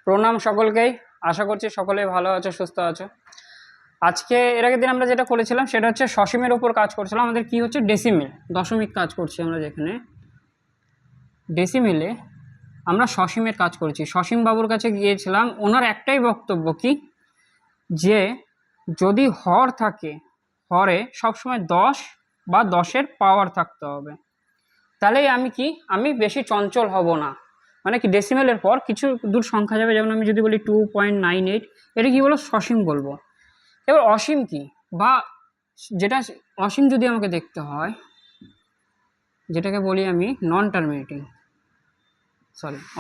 প্রণাম সকলকেই। আশা করছি সকলেই ভালো আছো, সুস্থ আছো। আজকে এর আগের দিন আমরা যেটা করেছিলাম সেটা হচ্ছে সসীমের উপর কাজ করছিলাম। আমাদের কি হচ্ছে ডেসিমিল, দশমিক কাজ করছি আমরা। যেখানে ডেসিমিলে আমরা সসীমের কাজ করেছি। সসীম বাবুর কাছে গিয়েছিলাম, ওনার একটাই বক্তব্য কি, যে যদি হর থাকে, হরে সবসময় 10 বা 10-এর পাওয়ার থাকতে হবে, তাহলেই আমি বেশি চঞ্চল হব না। মানে কি, ডেসিমেলের পর কিছু দূর সংখ্যা যাবে, যেমন আমি যদি বলি 2.98, এটা কি বলো, সসীম বলবো। এবার অসীম কি, বা যেটা অসীম যদি আমাকে দেখতে হয়, যেটাকে বলি আমি নন টার্মিনেটিং,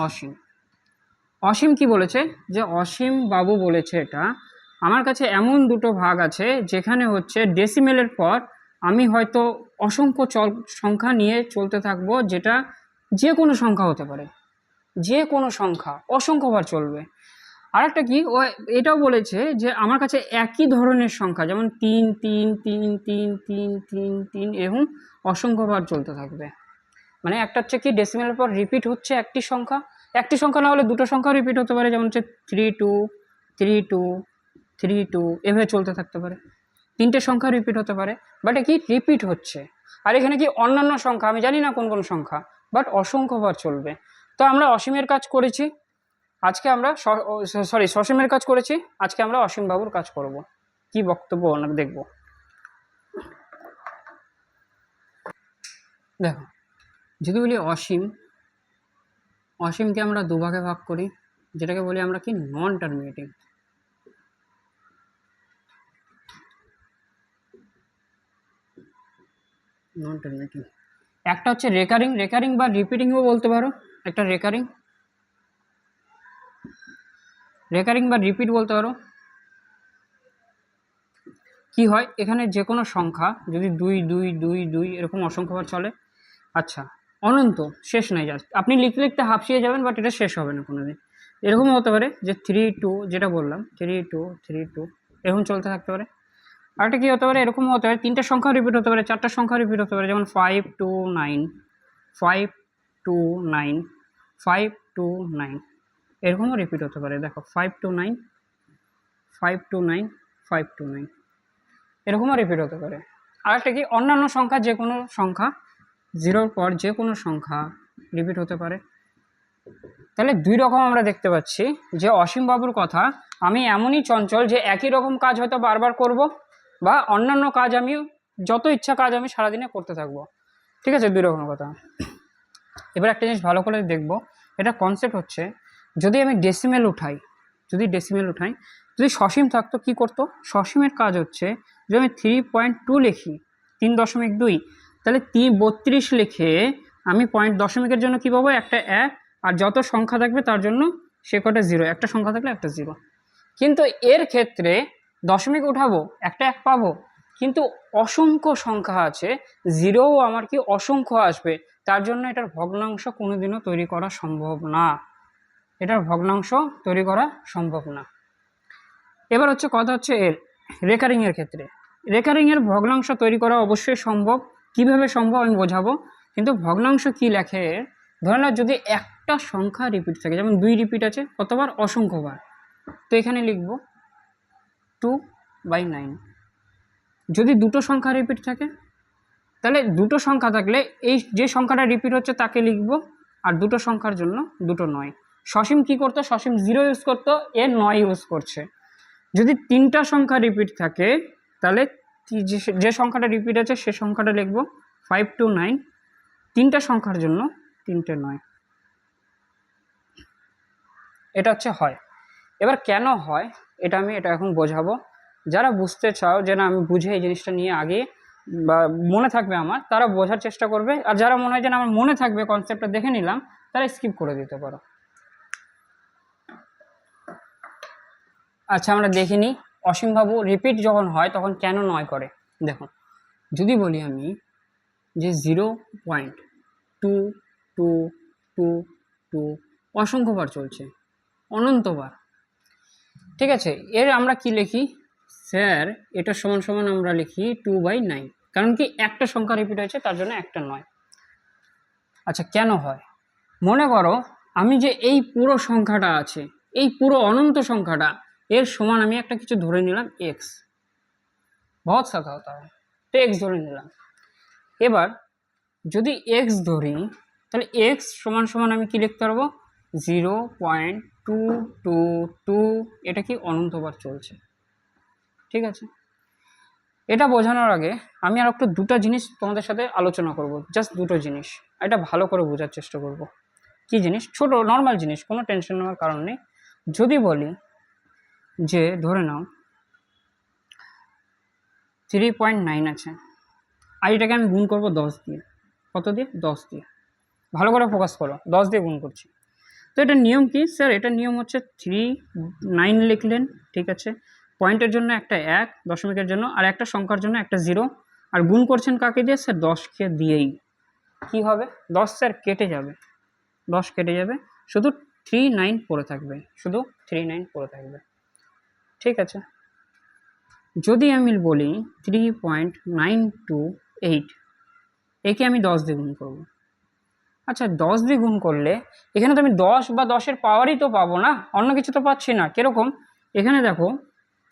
অসীম। অসীম কি বলেছে, যে অসীম বাবু বলেছে এটা আমার কাছে এমন দুটো ভাগ আছে যেখানে হচ্ছে ডেসিমেলের পর আমি হয়তো অসংখ্য সংখ্যা নিয়ে চলতে থাকবো, যেটা যে কোনো সংখ্যা হতে পারে, যে কোনো সংখ্যা অসংখ্যবার চলবে। আর একটা কি, ও এটাও বলেছে যে আমার কাছে একই ধরনের সংখ্যা, যেমন 3 3 3 3 3 3 3 এরকম অসংখ্যবার চলতে থাকবে। মানে একটা হচ্ছে কি, ডেসিমেলের পর রিপিট হচ্ছে একটি সংখ্যা না হলে দুটো সংখ্যা রিপিট হতে পারে, যেমন হচ্ছে 3 2 3 2 3 2, এভাবে চলতে থাকতে পারে। তিনটে সংখ্যা রিপিট হতে পারে, বাট কি রিপিট হচ্ছে। আর এখানে কি অন্যান্য সংখ্যা, আমি জানি না কোন কোন সংখ্যা, বাট অসংখ্যবার চলবে। তো আমরা অসীমের কাজ করেছি, আজকে আমরা সসীমের কাজ করেছি, আজকে আমরা অসীম বাবুর কাজ করব। কি বক্তব্য ওনার দেখব। দেখো, যদি বলি অসীমকে আমরা দুভাগে ভাগ করি, যেটাকে বলি আমরা কি নন টার্মিনেটিং। একটা হচ্ছে রেকারিং বা রিপিটিংও বলতে পারো। একটা রেকারিং বা রিপিট বলতে পারো। কি হয়, এখানে যে কোনো সংখ্যা যদি 2 2 2 2 এরকম অসংখ্যবার চলে, আচ্ছা অনন্ত, শেষ নাই, জাস্ট আপনি লিখতে লিখতে হাঁপিয়ে যাবেন, বাট এটা শেষ হবে না কোনোদিন। এরকম হতে পারে যে 3 2, যেটা বললাম 3 2 3 2 এরকম চলতে থাকতে পারে। আরেকটা কি হতে পারে, এরকম হতে পারে তিনটা সংখ্যা রিপিট হতে পারে, চারটা সংখ্যা রিপিট হতে পারে, যেমন 5 2 9 5 2 9 5 2 9 এরকমও রিপিট হতে পারে। দেখো 5 2 9 5 2 9 5 2 9 এরকমও রিপিট হতে পারে। আরেকটা কি, অন্যান্য সংখ্যা, যে কোনো সংখ্যা, 0-র পর যে কোনো সংখ্যা রিপিট হতে পারে। তাহলে দুই রকম আমরা দেখতে পাচ্ছি যে অসীম বাবুর কথা, আমি এমনই চঞ্চল যে একই রকম কাজ হয়তো বারবার করব, বা অন্যান্য কাজ আমি যত ইচ্ছা কাজ আমি সারাদিনে করতে থাকবো। ঠিক আছে, দুই রকম কথা। এবার একটা জিনিস ভালো করে দেখব, এটা কনসেপ্ট হচ্ছে, যদি আমি ডেসিমেল উঠাই, যদি সসীম থাকতো কি করতো, সসীমের কাজ হচ্ছে, যদি আমি 3.2 লিখি, 3.2, তাহলে 32 লিখে আমি পয়েন্ট দশমিকের জন্য কি পাবো, একটা 1, আর যত সংখ্যা থাকবে তার জন্য সে কটা 0, একটা সংখ্যা থাকলে একটা 0। কিন্তু এর ক্ষেত্রে দশমিক উঠাবো, একটা 1 পাবো, কিন্তু অসংখ্য সংখ্যা আছে, 0ও আমার কি অসংখ্য আসবে, তার জন্য এটার ভগ্নাংশ কোনোদিনও তৈরি করা সম্ভব না। এবার হচ্ছে কথা হচ্ছে এর রেকারিংয়ের ক্ষেত্রে, রেকারিংয়ের ভগ্নাংশ তৈরি করা অবশ্যই সম্ভব। কিভাবে সম্ভব আমি বোঝাবো, কিন্তু ভগ্নাংশ কি লেখে, ধরে নাও যদি একটা সংখ্যা রিপিট থাকে, যেমন 2 রিপিট আছে কতবার, অসংখ্যবার, তো এখানে লিখব 2/9। যদি দুটো সংখ্যা রিপিট থাকে, তাহলে দুটো সংখ্যা থাকলে এই যে সংখ্যাটা রিপিট হচ্ছে তাকে লিখব, আর দুটো সংখ্যার জন্য 2 9। সসীম কি করতো, সসীম 0 ইউজ করতো, এর 9 ইউজ করছে। যদি তিনটা সংখ্যা রিপিট থাকে, তাহলে যে সংখ্যাটা রিপিট আছে সে সংখ্যাটা লিখব 5 2 9, তিনটা সংখ্যার জন্য 3টে 9। এটা হচ্ছে হয়। এবার কেন হয় এটা এখন বোঝাবো। যারা বুঝতে চাও যে না আমি বুঝে এই জিনিসটা নিয়ে আগে বা মনে থাকবে আমার, তারা বোঝার চেষ্টা করবে। আর যারা মনে হয় যে না আমার মনে থাকবে, কনসেপ্টটা দেখে নিলাম, তারা স্কিপ করে দিতে পারো। আচ্ছা, আমরা দেখে নিই অসীমবাবু রিপিট যখন হয় তখন কেন 9 করে। দেখুন, যদি বলি আমি যে 0.2222 অসংখ্যবার চলছে, অনন্তবার, ঠিক আছে, এর আমরা কি লিখি, স্যার এটা সমান সমান আমরা লিখি 2/9, কারণ কি একটা সংখ্যা রিপিট হয়েছে তার জন্য একটা 9। আচ্ছা, কেন হয়, মনে করো আমি যে এই পুরো সংখ্যাটা আছে, এই পুরো অনন্ত সংখ্যাটা এর সমান আমি একটা কিছু ধরে নিলাম এক্স, বহুত সাথা হতা হয়, তো এক্স ধরে নিলাম। এবার যদি এক্স ধরি তাহলে এক্স সমান সমান আমি কি লিখতে পারবো 0.222, এটা কি অনন্তবার চলছে। ঠিক আছে, এটা বোঝানোর আগে আমি আর একটু দুটো জিনিস তোমাদের সাথে আলোচনা করব, জাস্ট দুটো জিনিস, এটা ভালো করে বোঝার চেষ্টা করব। কি জিনিস? ছোট নর্মাল জিনিস, কোনো টেনশন নেওয়ার কারণ নেই। যদি বলি যে ধরে নাও 3.9 আছে, আর এটাকে আমি গুণ করব 10 দিয়ে। কত দিয়ে? 10 দিয়ে। ভালো করে ফোকাস করো, 10 দিয়ে গুণ করছি। তো এটার নিয়ম কি স্যার? এটার নিয়ম হচ্ছে 3.9 লিখলেন, ঠিক আছে, পয়েন্টের জন্য একটা 1, দশমিকের জন্য, আর একটা সংখ্যার জন্য একটা 0, আর গুণ করছেন কাকে দিয়ে? স্যার 10কে দিয়েই। কি হবে? 10 স্যার কেটে যাবে, 10 কেটে যাবে, শুধু 3.9 পড়ে থাকবে, শুধু 3.9 পড়ে থাকবে। ঠিক আছে, যদি আমি বলি 3.928, একে আমি 10 দিয়ে গুণ করবো। আচ্ছা, 10 দিয়ে গুণ করলে এখানে তো আমি 10 বা 10-এর পাওয়ারই তো পাবো না, অন্য কিছু তো পাচ্ছি না। কিরকম? এখানে দেখো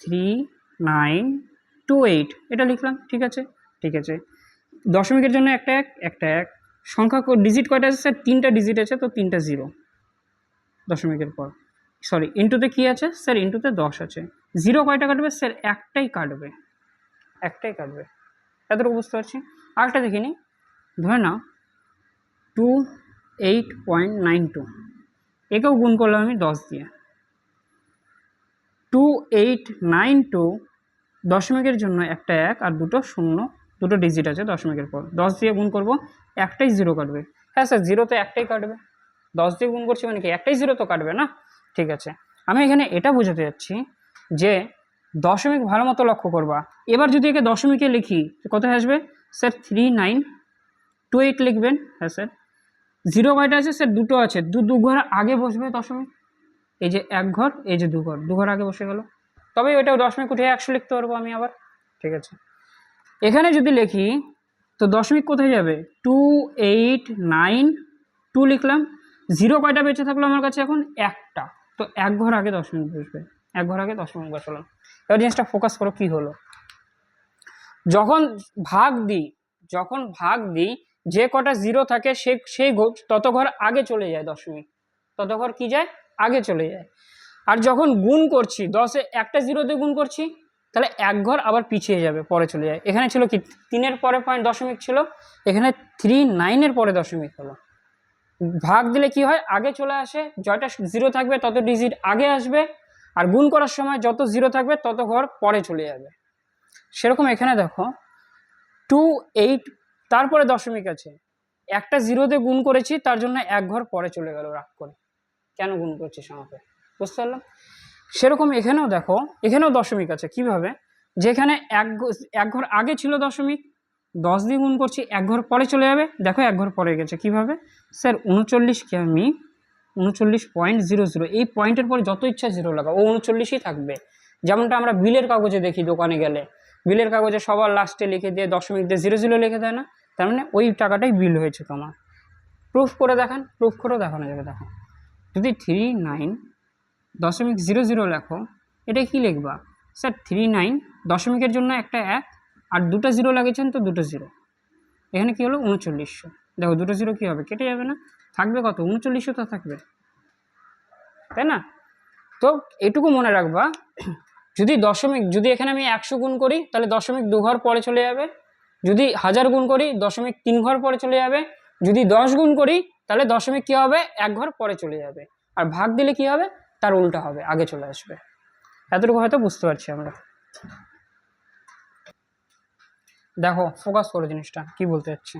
3928 এটা লিখলাম, ঠিক আছে, ঠিক আছে। দশমিকের জন্য একটা এক, একটা এক, সংখ্যা ডিজিট কয়টা আছে স্যার? 3টা ডিজিট আছে, তো 3টা 0 দশমিকের পর। সরি, ইন্টুতে কি আছে স্যার? ইন্টুতে 10 আছে। 0 কয়টা কাটবে স্যার? একটাই কাটবে, একটাই কাটবে। এতটুকু বুঝতে পারছি। আরেকটা দেখিনি, ধরে নাও 28.92, একেও গুণ করলাম আমি 10 দিয়ে। 2892 দশমিকের জন্য একটা 1 আর দুটো 0, দুটো ডিজিট আছে দশমিকের পর। 10 দিয়ে গুণ করব, একটাই 0 কাটবে। হ্যাঁ স্যার, 0 তো একটাই কাটবে, 10 দিয়ে গুণ করছি মানে কি একটাই 0 তো কাটবে না। ঠিক আছে, আমি এখানে এটা বোঝাতে যাচ্ছি যে দশমিক ভালো মতো লক্ষ্য করবা। এবার যদি একে দশমিকে লিখি কোথায় আসবে স্যার? 3928 লিখবেন। হ্যাঁ স্যার, 0 কয়টা আছে স্যার? দুটো আছে, দু ঘর আগে বসবে দশমিক। এই যে 1 ঘর, এই যে 2 ঘর, 2 ঘর আগে বসে গেল, তবে ওইটাও দশমিক উঠে 100 লিখতে পারবো আমি আবার। ঠিক আছে, এখানে যদি লিখি তো দশমিক কোথায় যাবে? 2892 লিখলাম। 0 কয়টা বেঁচে থাকলো আমার কাছে এখন? একটা, তো 1 ঘর আগে দশমিক বসবে, 1 ঘর আগে দশমিক বসালাম। এবার জিনিসটা ফোকাস করো, কি হলো? যখন ভাগ দিই যে কটা 0 থাকে সেই তত ঘর আগে চলে যায় দশমিক, তত ঘর কি যায়? আগে চলে যায়। আর যখন গুণ করছি 10-এ একটা 0 দিয়ে গুণ করছি, তাহলে 1 ঘর আবার পিছিয়ে যাবে, পরে চলে যায়। এখানে ছিল কি 3-এর পরে পয়েন্ট দশমিক ছিল, এখানে 39-এর পরে দশমিক হলো। ভাগ দিলে কি হয়? আগে চলে আসে, যয়টা 0 থাকবে তত ডিজিট আগে আসবে, আর গুণ করার সময় যত 0 থাকবে তত ঘর পরে চলে যাবে। সেরকম এখানে দেখো 28, তারপরে দশমিক আছে, একটা 0 দিয়ে গুণ করেছি, তার জন্য 1 ঘর পরে চলে গেল রাগ করে। কেন গুণ করছিস আমাকে? বুঝতে পারলাম। সেরকম এখানেও দেখো, এখানেও দশমিক আছে। কিভাবে? যেখানে এক ঘর আগে ছিল দশমিক, 10 দিয়ে গুণ করছি, 1 ঘর পরে চলে যাবে, দেখো 1 ঘর পরে গেছে। কিভাবে? স্যার 39কে আমি 39.00, এই পয়েন্টের পরে যত ইচ্ছা 0 লাগাও, ও 39ই থাকবে। যেমনটা আমরা বিলের কাগজে দেখি, দোকানে গেলে বিলের কাগজে সবার লাস্টে লিখে দিয়ে দশমিক দিয়ে 00 লিখে দেয় না? তার মানে ওই টাকাটাই বিল হয়েছে তোমার। প্রুফ করে দেখান, প্রুফ করেও দেখানো যাবে। দেখো, যদি 39.00 লেখো, এটা কি লিখবা স্যার? 39 দশমিকের জন্য একটা 1 আর দুটো 0 লাগিয়েছেন, তো দুটো 0, এখানে কি হলো? 3900। দেখো দুটো 0 কি হবে? কেটে যাবে না? থাকবে কত? 3900 তো থাকবে, তাই না? তো এটুকু মনে রাখবা, যদি এখানে আমি 100 গুণ করি তাহলে দশমিক 2 ঘর পরে চলে যাবে, যদি 1000 গুণ করি দশমিক 3 ঘর পরে চলে যাবে, যদি 10 গুণ করি তাহলে দশমিক কি হবে? 1 ঘর পরে চলে যাবে, আর ভাগ দিলে কি হবে? তার উল্টা হবে, আগে চলে আসবে। এতটুকু হয়তো বুঝতে পারছি আমরা। দেখো ফোকাস করো জিনিসটা, কি বলতে যাচ্ছি।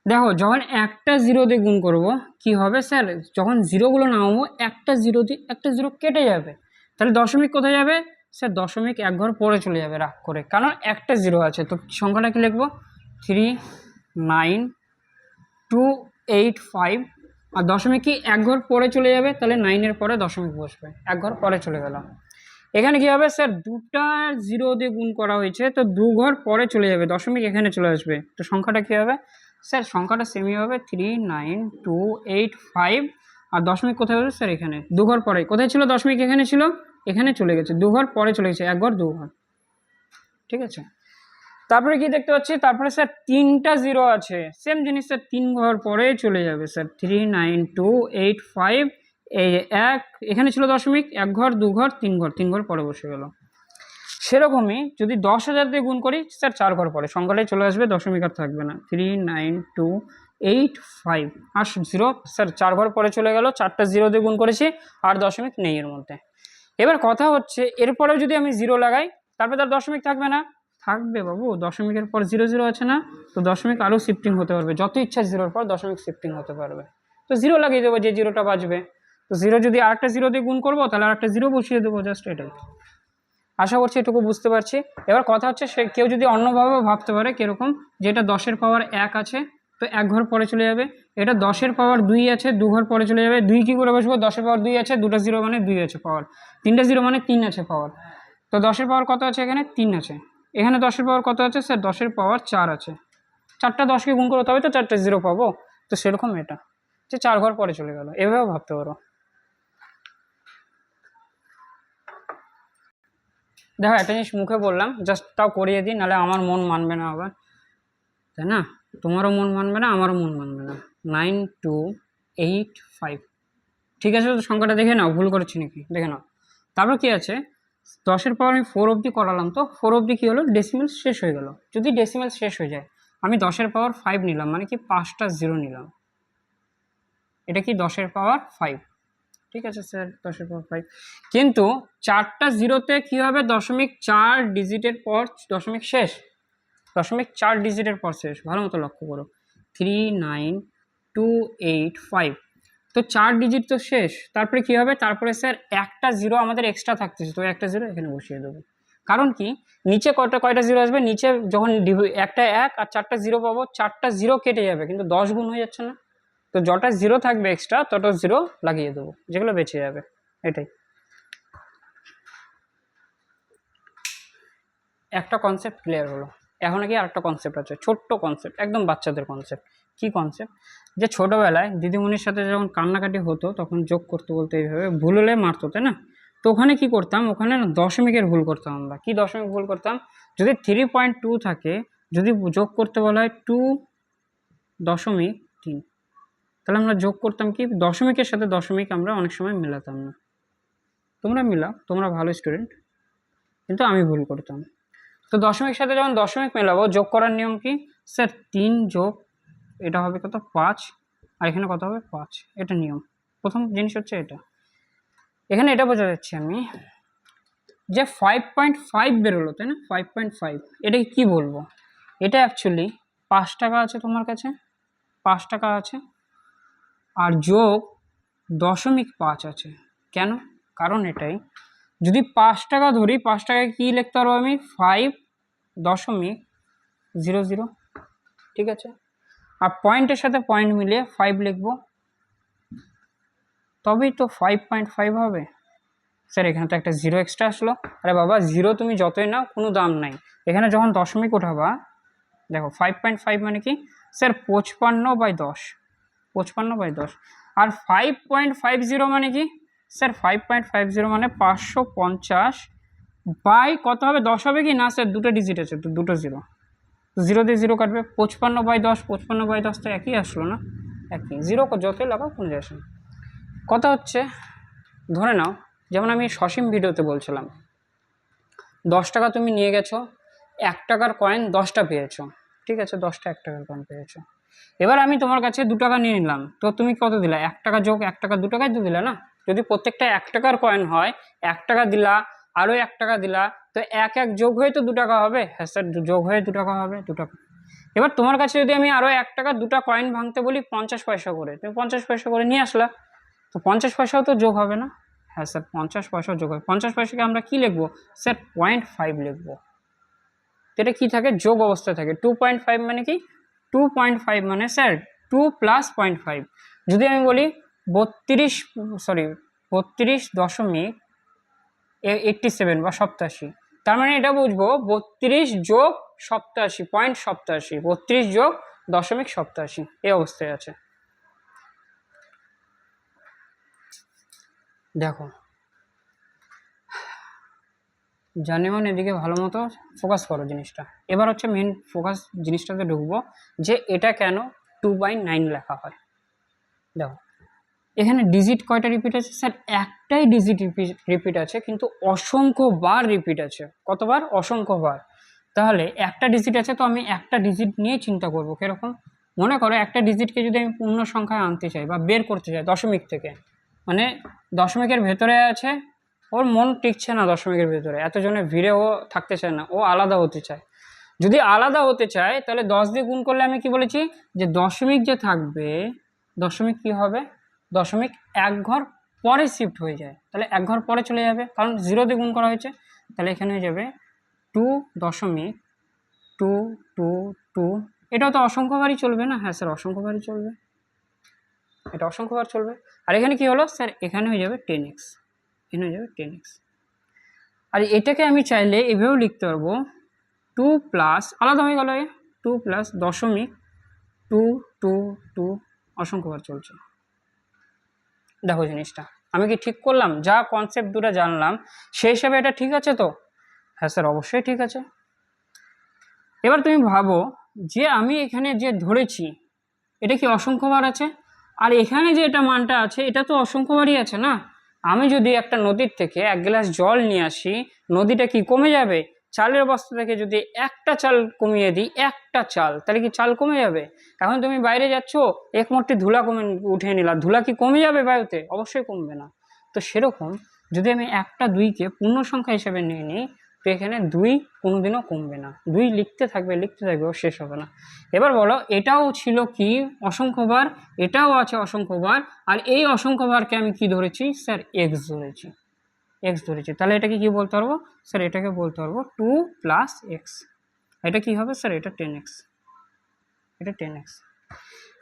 দেখো যখন একটা 0 দিয়ে গুণ করব কি হবে স্যার? যখন 0গুলো নামাবো একটা 0 দিয়ে একটা 0 কেটে যাবে, তাহলে দশমিক কোথায় যাবে স্যার? দশমিক 1 ঘর পরে চলে যাবে রাগ করে, কারণ একটা 0 আছে। তো সংখ্যাটা কি লিখবো? 39285, আর দশমিক কি 1 ঘর পরে চলে যাবে, তাহলে 9-এর পরে দশমিক বসবে, 1 ঘর পরে চলে গেল। এখানে কি হবে স্যার? দুটা 0 দিয়ে গুণ করা হয়েছে, তো 2 ঘর পরে চলে যাবে, দশমিক এখানে চলে আসবে, তো সংখ্যাটা কি হবে স্যার? সংখ্যাটা সেমই হবে 39285, আর দশমিক কোথায় হলো স্যার এখানে, 2 ঘর পরে। কোথায় ছিল দশমিক? এখানে ছিল, এখানে চলে গেছে, 2 ঘর পরে চলে গেছে, 1 ঘর 2 ঘর। ঠিক আছে, তারপরে কি দেখতে পাচ্ছি, তারপরে স্যার 3টা 0 আছে, সেম জিনিস স্যার 3 ঘর পরে চলে যাবে স্যার, 3 9 2 8 5, এই 1 এখানে ছিল দশমিক, 1 ঘর 2 ঘর 3 ঘর, 3 ঘর পরে বসে গেল। সেরকমই যদি 10,000 দিয়ে গুণ করি স্যার 4 ঘর পরে সংখ্যাটাই চলে আসবে, দশমিক আর থাকবে না। 3 9 2 8 5 আর 0 স্যার 4 ঘর পরে চলে গেল, 4টা 0 দিয়ে গুণ করেছি আর দশমিক নেই এর মধ্যে। এবার কথা হচ্ছে এরপরেও যদি আমি 0 লাগাই তারপরে তার দশমিক থাকবে না? থাকবে বাবু, দশমিকের পর 0 0 আছে না, তো দশমিক আরও শিফটিং হতে পারবে, যত ইচ্ছা 0-র পর দশমিক শিফটিং হতে পারবে। তো 0 লাগিয়ে দেবো, যে 0টা বাজবে। তো 0 যদি আরেকটা 0 দিয়ে গুণ করবো তাহলে আরেকটা 0 বসিয়ে দেবো, জাস্ট এটাই। আশা করছি এটুকু বুঝতে পারছি। এবার কথা হচ্ছে সে কেউ যদি অন্যভাবেও ভাবতে পারে, কীরকম, যেটা 10-এর পাওয়ার 1 আছে তো 1 ঘর পরে চলে যাবে, এটা 10-এর পাওয়ার 2 আছে 2 ঘর পরে চলে যাবে। 2 কী করে বসবো, 10-এর পাওয়ার 2 আছে, 2টা 0 মানে 2 আছে পাওয়ার, 3টা 0 মানে 3 আছে পাওয়ার। তো 10-এর পাওয়ার কত আছে, এখানে 3 আছে, এখানে 10-এর পাওয়ার কত আছে স্যার, 10-এর পাওয়ার 4 আছে। 4টা 10কে গুণ করো তবে তো 4টা 0 পাবো। তো সেরকম এটা যে 4 ঘর পরে চলে গেল, এভাবেও ভাবতে পারো। দেখো একটা জিনিস মুখে বললাম, জাস্ট তাও করিয়ে দিই, নাহলে আমার মন মানবে না আবার, তাই না? তোমারও মন মানবে না, আমারও মন মানবে না। 9 2 8 5, ঠিক আছে? তো সংখ্যাটা দেখে নাও, ভুল করেছি নাকি দেখে নাও। তারপর কি আছে, 10-এর পাওয়ার আমি 4 অবধি করালাম, তো 4 অবধি কী হলো, ডেসিমেল শেষ হয়ে গেল। যদি ডেসিমেল শেষ হয়ে যায়, আমি 10-এর পাওয়ার 5 নিলাম, মানে কি 5টা 0 নিলাম, এটা কি 10-এর পাওয়ার 5। ঠিক আছে স্যার, 10-এর পাওয়ার 5, কিন্তু 4টা 0-তে কী হবে, দশমিক 4 ডিজিটের পর দশমিক শেষ, দশমিক 4 ডিজিটের পর শেষ, ভালো মতো লক্ষ্য করো। 3 9 2 8 5, তো 4 ডিজিট তো শেষ, তারপরে কী হবে, তারপরে স্যার একটা 0 আমাদের এক্সট্রা থাকতেছে, তো একটা 0 এখানে বসিয়ে দেবো। কারণ কি, নিচে কয়টা 0 আসবে, নিচে যখন একটা 1 আর 4টা 0 পাবো, 4টা 0 কেটে যাবে, কিন্তু 10 গুণ হয়ে যাচ্ছে না, তো যটা 0 থাকবে এক্সট্রা তত 0 লাগিয়ে দেবো, যেগুলো বেঁচে যাবে, এটাই। একটা কনসেপ্ট ক্লিয়ার হলো। এখন কি আরেকটা কনসেপ্ট আছে, ছোট্ট কনসেপ্ট, একদম বাচ্চাদের কনসেপ্ট। কি কনসেপ্ট, যে ছোটোবেলায় দিদিমণির সাথে যখন কান্নাকাটি হতো তখন যোগ করতে বলতে এইভাবে ভুল হলে মারতো, তাই না? তো ওখানে কি করতাম, ওখানে দশমিকের ভুল করতাম আমরা। কি দশমিক ভুল করতাম, যদি 3.2 থাকে, যদি যোগ করতে বলা হয় 2.3, তাহলে আমরা যোগ করতাম কি, দশমিকের সাথে দশমিক আমরা অনেক সময় মেলাতাম না। তোমরা মিলাও, তোমরা ভালো স্টুডেন্ট, কিন্তু আমি ভুল করতাম। তো দশমিক সাথে যখন দশমিক মেলাবো, যোগ করার নিয়ম কি স্যার, 3 যোগ এটা হবে কত, 5, আর এখানে কত হবে 5, এটা নিয়ম। প্রথম জিনিস হচ্ছে এটা। এখানে এটা বোঝা যাচ্ছে আমি যে 5.5 বেরোলো, তাই না? 5.5, এটাকে কি বলবো, এটা অ্যাকচুয়ালি 5 টাকা আছে তোমার কাছে, 5 টাকা আছে, আর যোগ 0.5 আছে। কেন? কারণ এটাই, যদি 5 টাকা ধরি, 5 টাকায় কী লিখতে পারবো আমি, 5.00, ঠিক আছে? আর পয়েন্টের সাথে পয়েন্ট মিলিয়ে 5 লিখবো, তবেই তো 5.5 হবে। স্যার এখানে তো একটা 0 এক্সট্রা আসলো। আরে বাবা, 0 তুমি যতই নাও কোনো দাম নাই, এখানে যখন দশমিক ওঠাবা, দেখো 5.5 মানে কি স্যার, 55/10, 55/10। আর 5.50 মানে কি স্যার, 5.50 মানে 550 বাই কত হবে, 10 হবে কি না স্যার, দুটো ডিজিট আছে তো, দুটো 0, 0 দিয়ে 0 কাটবে, 55/10, 55/10 তো একই আসলো না, একই। 0 যতই লাগাও কোনো যায় না। কথা হচ্ছে, ধরে নাও, যেমন আমি সসীম ভিডিওতে বলছিলাম, 10 টাকা তুমি নিয়ে গেছো, 1 টাকার কয়েন 10টা পেয়েছো, ঠিক আছে, 10টা 1 টাকার কয়েন পেয়েছো। এবার আমি তোমার কাছে 2 টাকা নিয়ে নিলাম, তো তুমি কত দিলা, 1 টাকা যোগ 1 টাকা, 2 টাকায় তো দিলা না? যদি প্রত্যেকটা 1 টাকার কয়েন হয়, 1 টাকা দিলা, আরও 1 টাকা দিলা, তো 1 1 যোগ হয়ে তো 2 টাকা হবে। হ্যাঁ স্যার, যোগ হয়ে 2 টাকা হবে, 2 টাকা। এবার তোমার কাছে যদি আমি আরও 1 টাকা 2টা কয়েন ভাঙতে বলি 50 পয়সা করে, তুমি 50 পয়সা করে নিয়ে আসলা, তো 50 পয়সাও তো যোগ হবে না? হ্যাঁ স্যার, 50 পয়সাও যোগ হবে। 50 পয়সাকে আমরা কি লিখবো স্যার, 0.5 লিখবো। তো এটা কী থাকে, যোগ অবস্থায় থাকে। 2.5 মানে কি, 2.5 মানে স্যার 2 + 0.5। যদি আমি বলি 32.87 বা 87, তার মানে এটা বুঝবো 32 যোগ 87, 0.87, 32 যোগ 0.87, এই অবস্থায় আছে। দেখো জানিমন এদিকে ভালো মতো ফোকাস করো জিনিসটা। এবার হচ্ছে মেন ফোকাস জিনিসটাতে ঢুকবো যে এটা কেন 2/9 লেখা হয়। দেখো এখানে ডিজিট কয়টা রিপিট আছে স্যার? একটাই ডিজিট রিপিট আছে, কিন্তু অসংখ্য বার রিপিট আছে। কতবার? অসংখ্য বার। তাহলে একটা ডিজিট আছে, তো আমি একটা ডিজিট নিয়ে চিন্তা করবো। কিরকম? মনে করো একটা ডিজিটকে যদি আমি পূর্ণ সংখ্যায় আনতে চাই বা বের করতে চাই দশমিক থেকে, মানে দশমিকের ভেতরে আছে, ওর মন টিকছে না দশমিকের ভেতরে, এতজনের ভিড়ে ও থাকতে চায় না, ও আলাদা হতে চায়। যদি আলাদা হতে চায় তাহলে 10 দিয়ে গুণ করলে আমি কি বলেছি যে দশমিক যে থাকবে, দশমিক কি হবে, দশমিক এক ঘর পরে শিফট হয়ে যায়, তাহলে এক ঘর পরে চলে যাবে, কারণ 0 দিয়ে গুণ করা হয়েছে। তাহলে এখানে হয়ে যাবে 2.222। এটাও তো অসংখ্যবারই চলবে না? হ্যাঁ স্যার অসংখ্যবারই চলবে, এটা অসংখ্যবার চলবে। আর এখানে কি হলো স্যার? এখানে হয়ে যাবে 10x, এখানে হয়ে যাবে 10x। আর এটাকে আমি চাইলে এভাবেও লিখতে পারবো 2 প্লাস, আলাদা হয়ে গেল, 2 প্লাস দশমিক 222 অসংখ্যবার চলছে। দেখো জিনিসটা আমি কি ঠিক করলাম? যা কনসেপ্ট দুটো জানলাম সেই হিসাবে এটা ঠিক আছে তো? হ্যাঁ স্যার অবশ্যই ঠিক আছে। এবার তুমি ভাবো যে আমি এখানে যে ধরেছি এটা কি অসংখ্যবার আছে? আর এখানে যে এটা মানটা আছে এটা তো অসংখ্যবারই আছে না? আমি যদি একটা নদীর থেকে 1 গ্লাস জল নিয়ে আসি, নদীটা কি কমে যাবে? চালের বস্তা থেকে যদি একটা চাল কমিয়ে দিই, একটা চাল, তাহলে কি চাল কমে যাবে? এখন তুমি বাইরে যাচ্ছ, এক মুঠি ধুলা উঠে নিলা, ধুলা কি কমে যাবে বায়ুতে? অবশ্যই কমবে না। তো সেরকম যদি আমি একটা দুইকে পূর্ণ সংখ্যা হিসেবে নিয়ে নিই, তো এখানে 2 কোনোদিনও কমবে না, 2 লিখতে থাকবে ও শেষ হবে না। এবার বলো এটাও ছিল কি অসংখ্যবার, এটাও আছে অসংখ্যবার, আর এই অসংখ্যবারকে আমি কি ধরেছি স্যার? এক্স ধরেছি, এক্স ধরেছি। তাহলে এটাকে কি বলতে পারবো স্যার? এটাকে বলতে পারবো 2 প্লাস এক্স। এটা কি হবে স্যার? এটা 10x, এটা 10x।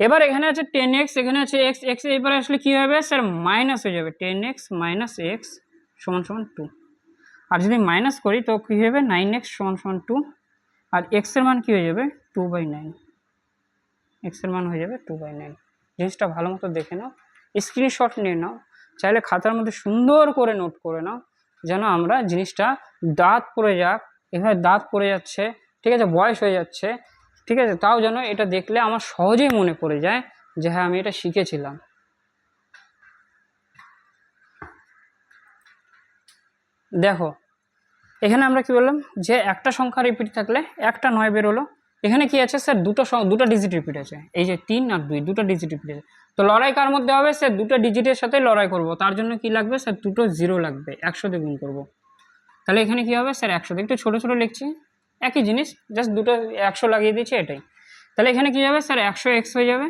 এবার এখানে আছে 10x, এখানে আছে এক্স, এক্স এবারে আসলে কি হবে স্যার? মাইনাস হয়ে যাবে, 10x মাইনাস এক্স সমান সমান 2। আর যদি মাইনাস করি তো কী হবে? 9x সমান সমান 2। আর এক্সের মান কী হয়ে যাবে? 2/9, এক্সের মান হয়ে যাবে 2/9। জিনিসটা ভালো মতো দেখে নাও, স্ক্রিনশট নিয়ে নাও, চাইলে খাতার মধ্যে সুন্দর করে নোট করে নাও, যেন আমরা জিনিসটা দাঁত পড়ে যাক, এভাবে দাঁত পড়ে যাচ্ছে, ঠিক আছে, বয়স হয়ে যাচ্ছে, ঠিক আছে, তাও যেন এটা দেখলে আমার সহজেই মনে পড়ে যায় যে হ্যাঁ আমি এটা শিখেছিলাম। দেখো এখানে আমরা কি বললাম যে একটা সংখ্যা রিপিট থাকলে একটা 9 বেরোলো। এখানে কি আছে স্যার? দুটো ডিজিট রিপিট আছে, এই যে 3 আর 2, দুটো ডিজিট রিপিট আছে। তো লড়াই কার মধ্যে হবে স্যার? দুটো ডিজিটের সাথে লড়াই করব, তার জন্য কি লাগবে স্যার? দুটো 0 লাগবে, 100 দিয়ে গুণ করবো। তাহলে এখানে কি হবে স্যার? 100 দিয়ে, একটু ছোটো ছোটো লিখছি, একই জিনিস, জাস্ট দুটো 100 লাগিয়ে দিয়েছি, এটাই। তাহলে এখানে কি যাবে স্যার? 100x হয়ে যাবে।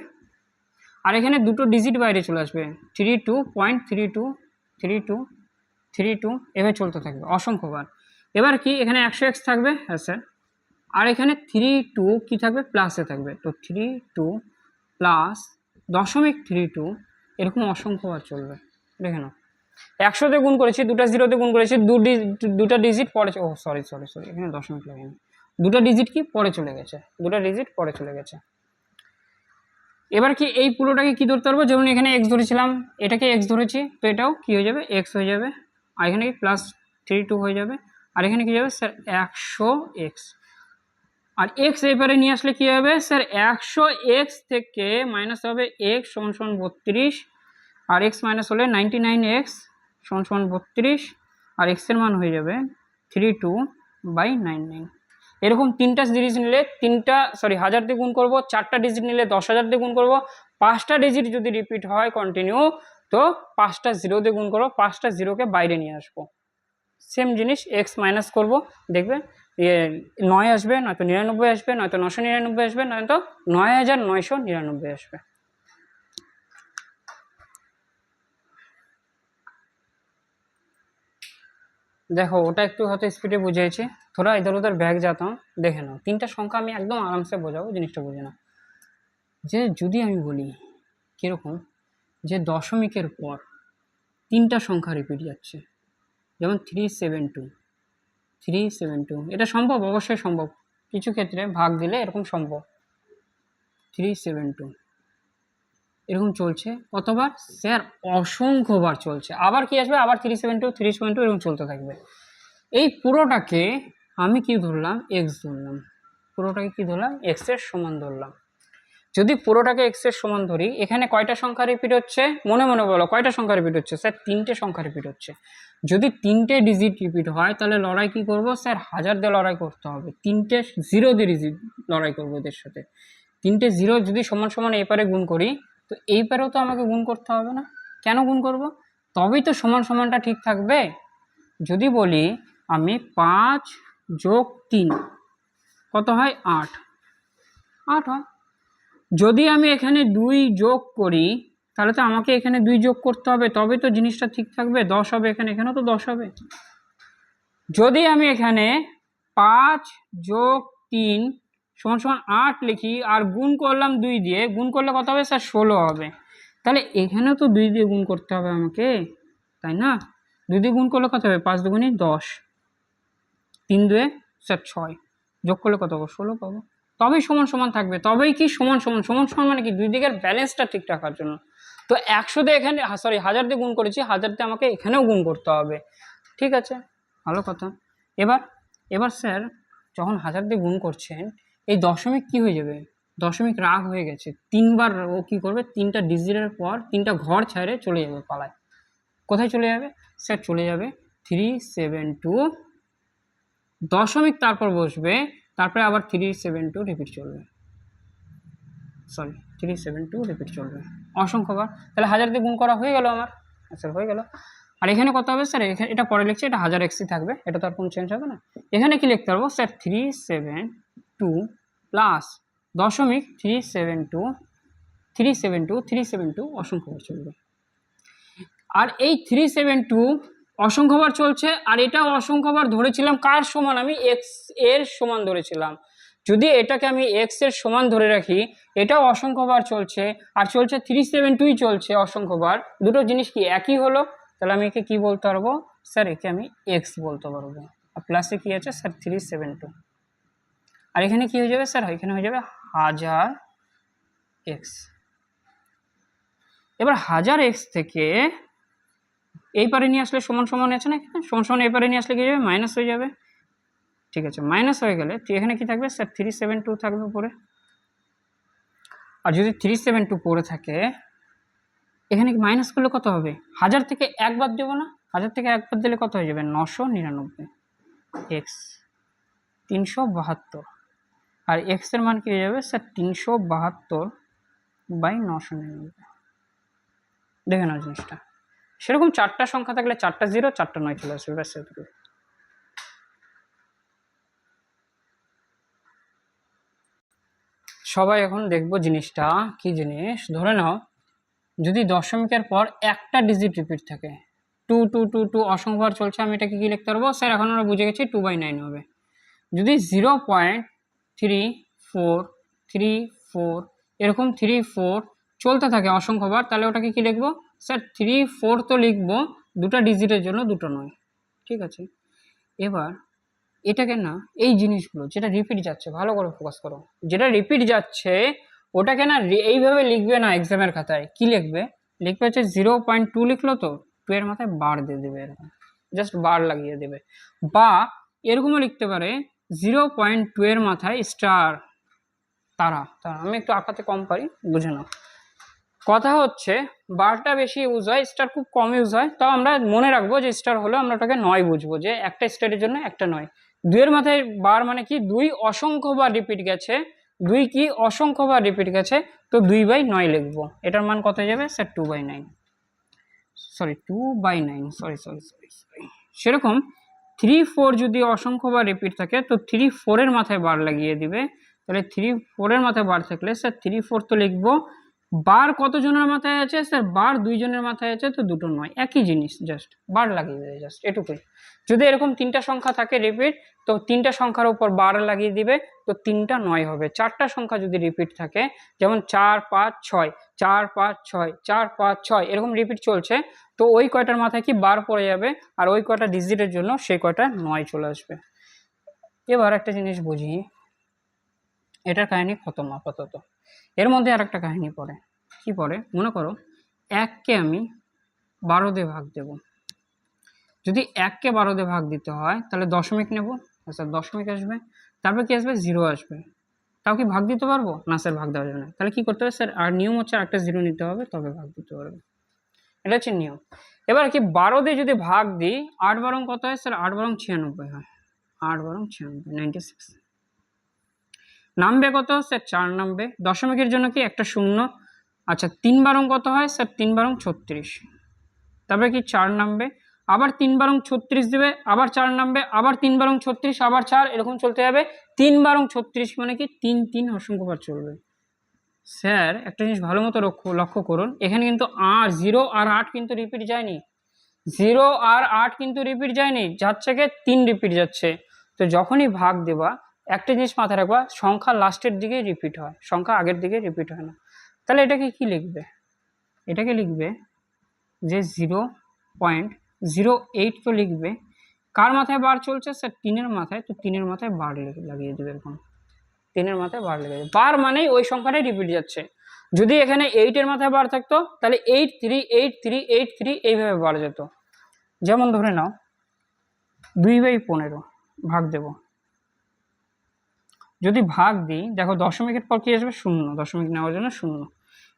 আর এখানে দুটো ডিজিট বাইরে চলে আসবে, 32.32 এভাবে চলতে থাকবে অসংখ্যবার। এবার কি এখানে 100x থাকবে? হ্যাঁ স্যার। আর এখানে 32 কি থাকবে? প্লাসে থাকবে, তো 32 প্লাস 0.32 এরকম অসংখ্যবার চলবে। দেখে নাও 100 দিয়ে গুণ করেছি, দুটা 0 দিয়ে গুণ করেছি, দুটা ডিজিট পরে, ও সরি এখানে দশমিক লাগেনি, দুটো ডিজিট কি পরে চলে গেছে, দুটো ডিজিট পরে চলে গেছে। এবার কি এই পুরোটাকে কি ধরতে পারবো? যেমন এখানে এক্স ধরেছিলাম, এটাকে এক্স ধরেছি, তো এটাও কি হয়ে যাবে? এক্স হয়ে যাবে। আর এখানে কি প্লাস 32 হয়ে যাবে। আর এখানে কি যাবে স্যার? 100x। আর এক্স এবারে নিয়ে আসলে কি হবে স্যার? 100x থেকে মাইনাস হবে এক্স সমান সমান 32, আর এক্স মাইনাস হলে 99x সমান সমান 32, আর এক্সের মান হয়ে যাবে 32/99। এরকম তিনটা ডিজিট নিলে হাজার দিয়ে গুণ করবো, চারটা ডিজিট নিলে 10,000 দিয়ে গুণ করবো, 5টা ডিজিট যদি রিপিট হয় কন্টিনিউ তো 5টা 0 দিয়ে গুণ করবো, 5টা 0কে বাইরে নিয়ে আসবো। সেম জিনিস এক্স মাইনাস করবো, দেখবে 9 আসবে, নয়তো 99 আসবে, নয়তো 999 আসবে, নয়তো 9,999 আসবে। দেখো ওটা একটু হয়তো স্পিডে বুঝিয়েছি, থোড়া ইধর উধর ব্যাগ যেতাম, দেখে নাও তিনটা সংখ্যা আমি একদম আরামসে বোঝাবো, জিনিসটা বুঝে নাও। যে যদি আমি বলি কীরকম, যে দশমিকের পর তিনটা সংখ্যা রিপিট যাচ্ছে, যেমন 372, এটা সম্ভব? অবশ্যই সম্ভব, কিছু ক্ষেত্রে ভাগ দিলে এরকম সম্ভব। 372 এরকম চলছে কতবার স্যার? অসংখ্যবার চলছে। আবার কি আসবে? আবার 372 372 এরকম চলতে থাকবে। এই পুরোটাকে আমি কি ধরলাম? এক্স ধরলাম। পুরোটাকে কি ধরলাম? এক্স এর সমান ধরলাম। যদি পুরোটাকে এক্স এর সমান ধরি, এখানে কয়টা সংখ্যা রিপিট হচ্ছে? মনে মনে বলো, কয়টা সংখ্যা রিপিট হচ্ছে? স্যার 3টে সংখ্যা রিপিট হচ্ছে। যদি 3টে ডিজিট রিপিট হয় তাহলে লড়াই কি করব? স্যার 1000 দিয়ে লড়াই করতে হবে। 3টে জিরো দিয়ে লড়াই করবো এদের সাথে। 3টে জিরো যদি সমান সমান এপারে গুণ করি, তো এই পারেও তো আমাকে গুণ করতে হবে না? কেন গুণ করব? তবেই তো সমান সমানটা ঠিক থাকবে। যদি বলি আমি 5 যোগ 3 কত হয়? 8 হয়। যদি আমি এখানে 2 যোগ করি তাহলে তো আমাকে এখানে 2 যোগ করতে হবে, তবে তো জিনিসটা ঠিক থাকবে। 10 হবে এখানে, এখানেও তো 10 হবে। যদি আমি এখানে 5 যোগ 3 সমান সমান 8 লিখি আর গুণ করলাম 2 দিয়ে, গুণ করলে কত হবে স্যার? 16 হবে। তাহলে এখানেও তো 2 দিয়ে গুণ করতে হবে আমাকে, তাই না? 2 দিয়ে গুণ করলে কত হবে? 5 দুগুণে 10, 3 দুয়ে স্যার 6, যোগ করলে কত হবে? 16 পাবো। তবেই সমান সমান থাকবে। তবেই কি সমান সমান? সমান সমান মানে কি? দুই দিকের ব্যালেন্সটা ঠিক রাখার জন্য। তো 100 দিয়ে এখানে, সরি 1000 দিয়ে গুণ করেছি, 1000 দিয়ে আমাকে এখানেও গুণ করতে হবে। ঠিক আছে, ভালো কথা। এবার স্যার যখন 1000 দিয়ে গুণ করছেন, এই দশমিক কি হয়ে যাবে? দশমিক রাগ হয়ে গেছে। 3বার ও কি করবে? 3টা ডিজিটের পর 3টা ঘর ছেড়ে চলে যাবে পালায়। কোথায় চলে যাবে স্যার? চলে যাবে 372, দশমিক তারপর বসবে, তারপরে আবার 372 রিপিট চলবে। সরি 372 রিপিট চলবে অসংখ্যবার। তাহলে 1000 দিয়ে গুণ করা হয়ে গেল আমার, স্যার হয়ে গেল। আর এখানে কত হবে স্যার? এখানে এটা পরে লিখছি, এটা 1000 এক্সই থাকবে, এটা তো আর কোনো চেঞ্জ হবে না। এখানে কি লিখতে পারবো স্যার? 372 প্লাস দশমিক 372 অসংখ্যবার চলবে। আর এই 372 অসংখ্যবার চলছে, আর এটাও অসংখ্যবার ধরেছিলাম কার সমান? আমি এক্স এর সমান ধরেছিলাম। যদি এটাকে আমি এক্স এর সমান ধরে রাখি, এটাও অসংখ্যবার চলছে, আর চলছে 372ই চলছে অসংখ্যবার। দুটো জিনিস কি একই হলো? তাহলে আমি একে কি বলতে পারবো স্যার? একে আমি এক্স বলতে পারবো। আর প্লাসে কি আছে স্যার? 372। আর এখানে কি হয়ে যাবে স্যার? এখানে হয়ে যাবে 1000 এক্স। এবার 1000 এক্স থেকে এই পারে নিয়ে আসলে সমান সমান আছে না? এখানে সমান সমান এই পারে নিয়ে আসলে কি যাবে? মাইনাস হয়ে যাবে। ঠিক আছে, মাইনাস হয়ে গেলে এখানে কি থাকবে স্যার? 372 থাকবে পরে। আর যদি 372 পরে থাকে, এখানে কি মাইনাস করলে কত হবে? 1000 থেকে 1 বাদ দেবো না? 1000 থেকে 1 বাদ দিলে কত হয়ে যাবে? 999 এক্স 372। আর এক্স এর মান কি হয়ে যাবে স্যার? 372/999। দেখে নাও জিনিসটা। সেরকম 4টা সংখ্যা থাকলে 4টা 0 4টা 9 চলে আসবে, ব্যাস এটুকু। সবাই এখন দেখবো জিনিসটা কি জিনিস। ধরে নাও যদি দশমিকের পর একটা ডিজিট রিপিট থাকে, 2 অসংখ্যবার চলছে, আমি এটাকে কি লিখতে পারবো স্যার? এখন আমরা বুঝে গেছি 2/9 হবে। যদি 0.3434 এরকম 34 চলতে থাকে অসংখ্যবার, তাহলে ওটাকে কি লিখবো স্যার? 34 তো লিখবো, দুটো ডিজিটের জন্য, দুটো নয়। ঠিক আছে, এবার এটাকে না, এই জিনিসগুলো যেটা রিপিট যাচ্ছে, ভালো করে ফোকাস করো, যেটা রিপিট যাচ্ছে ওটাকে না এইভাবে লিখবে না এক্সামের খাতায়। কি লিখবে? লিখবে হচ্ছে 0.2 লিখলো তো 2 এর মাথায় বার দিয়ে দেবে, এরকম জাস্ট বার লাগিয়ে দেবে। বা এরকমও লিখতে পারে 0.2 এর মাথায় স্টার, তারা। আমি একটু আঁকাতে কম পারি, বুঝে নাও। কথা হচ্ছে বারটা বেশি ইউজ হয়, স্টার খুব কম ইউজ হয়। তাও আমরা মনে রাখবো যে স্টার হলো আমরা ওটাকে 9 বুঝবো, যে একটা স্টারের জন্য একটা 9। 2 এর মাথায় বার মানে কি? 2 অসংখ্যবার রিপিট গেছে, 2 কি অসংখ্যবার রিপিট গেছে, তো 2/9 লিখবো। এটার মান কত হয়ে যাবে স্যার? 2/9, sorry 2/9, sorry. সেরকম 3-4 যদি অসংখ্যবার রিপিট থাকে, তো 3-4 এর মাথায় বার লাগিয়ে দিবে। তাহলে 3-4 এর মাথায় বার থাকলে স্যার 3-4 তো লিখবো। বার কতজনের মাথায় আছে স্যার? বার 2 জনের মাথায় আছে, তো দুটো নয়, একই জিনিস, জাস্ট বার লাগিয়ে দেবে, জাস্ট এটুকুই। যদি এরকম 3টা সংখ্যা থাকে রিপিট, তো 3টা সংখ্যার উপর বার লাগিয়ে দিবে, তো 3টা 9 হবে। 4টা সংখ্যা যদি রিপিট থাকে, যেমন 4 5 6 4 5 6 4 5 6 এরকম রিপিট চলছে, তো ওই কয়টার মাথায় কি বার পড়ে যাবে, আর ওই কয়টা ডিজিটের জন্য সেই কয়টা 9 চলে আসবে। এবার একটা জিনিস বুঝি, এটার কাহিনী খতম আপাতত। এর মধ্যে আর একটা কাহিনী পড়ে, কি পড়ে, মনে করো 1কে আমি 12 দিয়ে ভাগ দেব। যদি 1কে 12 দিয়ে ভাগ দিতে হয় তাহলে দশমিক নেব, স্যার দশমিক আসবে, তারপর কি আসবে, 0 আসবে। তাও কি ভাগ দিতে পারবো না স্যার? ভাগ দেওয়া যাবে না। তাহলে কি করতে হবে স্যার? আর নিয়ম হচ্ছে একটা 0 নিতে হবে, তবে ভাগ দিতে পারবে। এটা হচ্ছে নিয়ম। এবার কি 12 দিয়ে যদি ভাগ দিই, 8 বারং কত হয় স্যার? 8 বারং 96 হয়। 8 বারং 96, 96। নামবে কত স্যার? 4 নামবে। দশমিকের জন্য কি একটা শূন্য। আচ্ছা 3 বারং কত হয় স্যার? 3 বারং 36। তারপরে কি 4 নামবে, আবার 3 বারং 36 দেবে, আবার 4 নামবে, আবার 3 বারং 36, আবার 4, এরকম চলতে যাবে। 3 বারং 36 মানে কি 3 3 অসংখ্যবার চলবে। স্যার একটা জিনিস ভালো মতো লক্ষ্য করুন, এখানে কিন্তু 0 আর 8 কিন্তু রিপিট যায়নি। 0 আর 8 কিন্তু রিপিট যায়নি, যাচ্ছে কি 3 রিপিট যাচ্ছে। তো যখনই ভাগ দেবা একটা জিনিস মাথায় রাখবা, সংখ্যা লাস্টের দিকে রিপিট হয়, সংখ্যা আগের দিকে রিপিট হয় না। তাহলে এটাকে কি লিখবে? এটাকে লিখবে যে 0.08 তো লিখবে। কার মাথায় বার চলছে স্যার? 3-এর মাথায়। তো 3-এর মাথায় বার লাগিয়ে দেবে এরকম। 3-এর মাথায় বার লেগে যাবে। বার মানেই ওই সংখ্যাটাই রিপিট যাচ্ছে। যদি এখানে 8-এর মাথায় বার থাকতো তাহলে 8 3 এইভাবে বার যেত। যেমন ধরে নাও 2/15 ভাগ দেব। যদি ভাগ দিই, দেখো দশমিকের পর কি আসবে? 0, দশমিক নেওয়ার জন্য 0।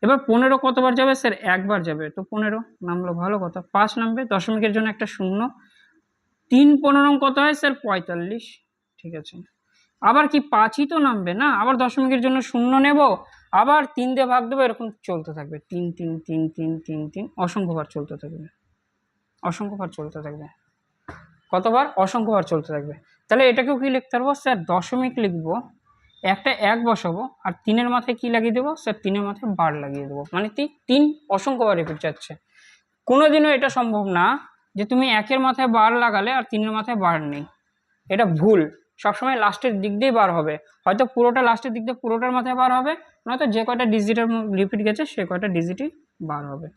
এবার 15 কতবার যাবে স্যার? একবার যাবে। তো 15 নামলো, ভালো কথা। 5 নামবে, দশমিকের জন্য একটা 0। 3×15 কত হয় স্যার? 45। ঠিক আছে। আবার কি 5ই তো নামবে না, আবার দশমিকের জন্য 0 নেব, আবার 3 দিয়ে ভাগ দেবো, এরকম চলতে থাকবে। 3 3 3 3 3 3 অসংখ্যবার চলতে থাকবে, অসংখ্যবার চলতে থাকবে। কতবার? অসংখ্যবার চলতে থাকবে। তাহলে এটাকেও কি লিখতে পারবো স্যার? দশমিক লিখবো, একটা 1 বসাবো, আর 3-এর মাথায় কি লাগিয়ে দেবো স্যার? 3-এর মাথায় বার লাগিয়ে দেবো, মানে 3 অসংখ্যবার রিপিট যাচ্ছে। কোনোদিনও এটা সম্ভব না যে তুমি 1-এর মাথায় বার লাগালে আর 3-এর মাথায় বার নেই, এটা ভুল। সবসময় লাস্টের দিক দিয়ে বার হবে, হয়তো পুরোটা লাস্টের দিক দিয়ে পুরোটার মাথায় বার হবে, নয়তো যে কয়টা ডিজিটের রিপিট গেছে সে কয়টা ডিজিটই বার হবে।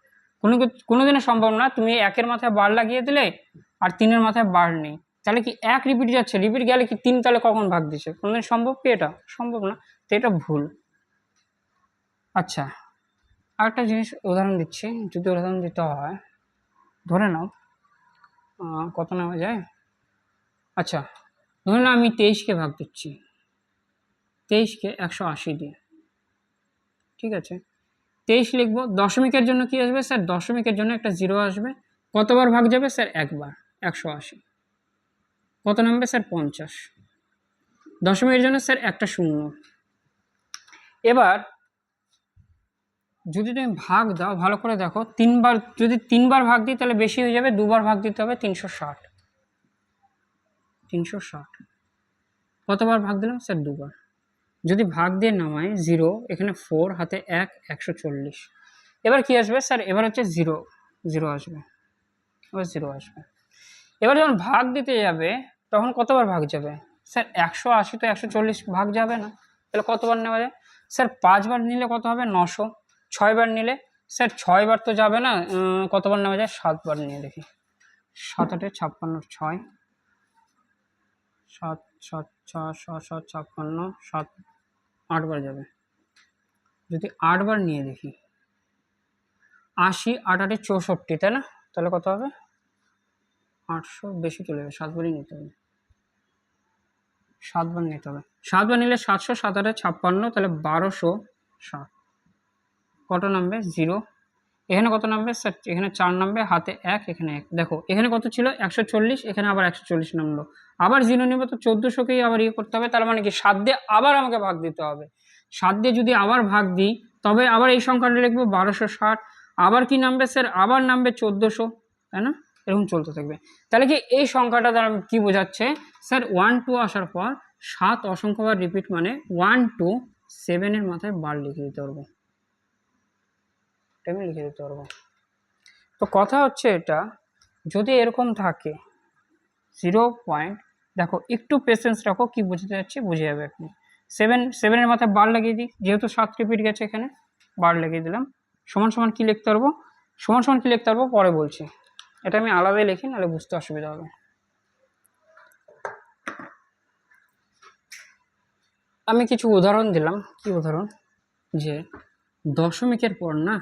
কোনোদিনও সম্ভব না তুমি 1-এর মাথায় বার লাগিয়ে দিলে আর 3-এর মাথায় বার নেই, তাহলে কি 1 রিপিট যাচ্ছে, রিপিট গেলে কি 3 তাহলে কখন ভাগ দিচ্ছে? কোনোদিন সম্ভব কি? এটা সম্ভব না, তো এটা ভুল। আচ্ছা আরেকটা জিনিস উদাহরণ দিচ্ছি, যদি উদাহরণ দিতে হয়, ধরে নাও কত নেওয়া যায়। আচ্ছা ধরে নাও আমি 23কে ভাগ দিচ্ছি, 23কে 180 দিয়ে। ঠিক আছে, 23 লিখবো। দশমিকের জন্য কি আসবে স্যার? দশমিকের জন্য একটা 0 আসবে। কতবার ভাগ যাবে স্যার? একবার। 180 কত নামবে স্যার? 50। দশমিকের জন্য স্যার একটা 0। এবার যদি তুমি ভাগ দাও, ভালো করে দেখো, 3বার, যদি 3বার ভাগ দিই তাহলে বেশি হয়ে যাবে, 2বার ভাগ দিতে হবে, 360। 360 কতবার ভাগ দিলাম স্যার? 2বার। যদি ভাগ দিয়ে নামাই 0, এখানে 4 হাতে 1, 140। এবার কি আসবে স্যার? এবার হচ্ছে 0 0 আসবে, এবার 0 আসবে। এবার যখন ভাগ দিতে যাবে তখন কতবার ভাগ যাবে স্যার? 180 তো 140 ভাগ যাবে না, তাহলে কতবার নেওয়া যায় স্যার? 5বার নিলে কত হবে? 900। 6বার নিলে স্যার? 6বার তো যাবে না, কতবার নেওয়া যায়? 7বার নিয়ে দেখি। 7 8 56, 6 7 7 4 7 7 56, 7 8বার যাবে। যদি 8বার নিয়ে দেখি, 80 8 8 64, তাই না? তাহলে কত হবে? 800, বেশি চলে যাবে, 7বারই নিতে হবে, 7বার নিতে হবে। 7বার নিলে 700, 7 8 56, তাহলে 1260। কত নামবে? 0। এখানে কত নামবে স্যার? এখানে 4 নামবে, হাতে 1, এখানে 1। দেখো এখানে কত ছিল? 140, এখানে আবার 140 নামলো। আবার 0 নিব, তো 1400কেই আবার ইয়ে করতে হবে, তার মানে কি 7 দিয়ে আবার আমাকে ভাগ দিতে হবে। 7 দিয়ে যদি আবার ভাগ দিই তবে আবার এই সংখ্যাটা লিখবো 1260। আবার কি নামবে স্যার? আবার নামবে 1400, তাই না? এরকম চলতে থাকবে। তাহলে কি এই সংখ্যাটা দ্বারা কি বোঝাচ্ছে স্যার? 1 2 আসার পর 7 অসংখ্যবার রিপিট, মানে 1 2 7-এর মাথায় বার লিখে দিতে পারবো, আমি লিখে দিতে পারবো। তো কথা হচ্ছে এটা, যদি এরকম থাকে 0 পয়েন্ট, দেখো একটু পেশেন্স রাখো, কি বুঝতে যাচ্ছি বুঝে যাবে আপনি। 7-এর মাথায় বার লাগিয়ে দিই, যেহেতু 7 রিপিট গেছে এখানে বার লাগিয়ে দিলাম। সমান সমান কি লিখতে পারবো? সমান সমান কি লিখতে পারবো পরে বলছি, এটা আমি আলাদাই লিখি, নাহলে বুঝতে অসুবিধা হবে। আমি কিছু উদাহরণ দিলাম। কি উদাহরণ? যে দশমিকের পর না,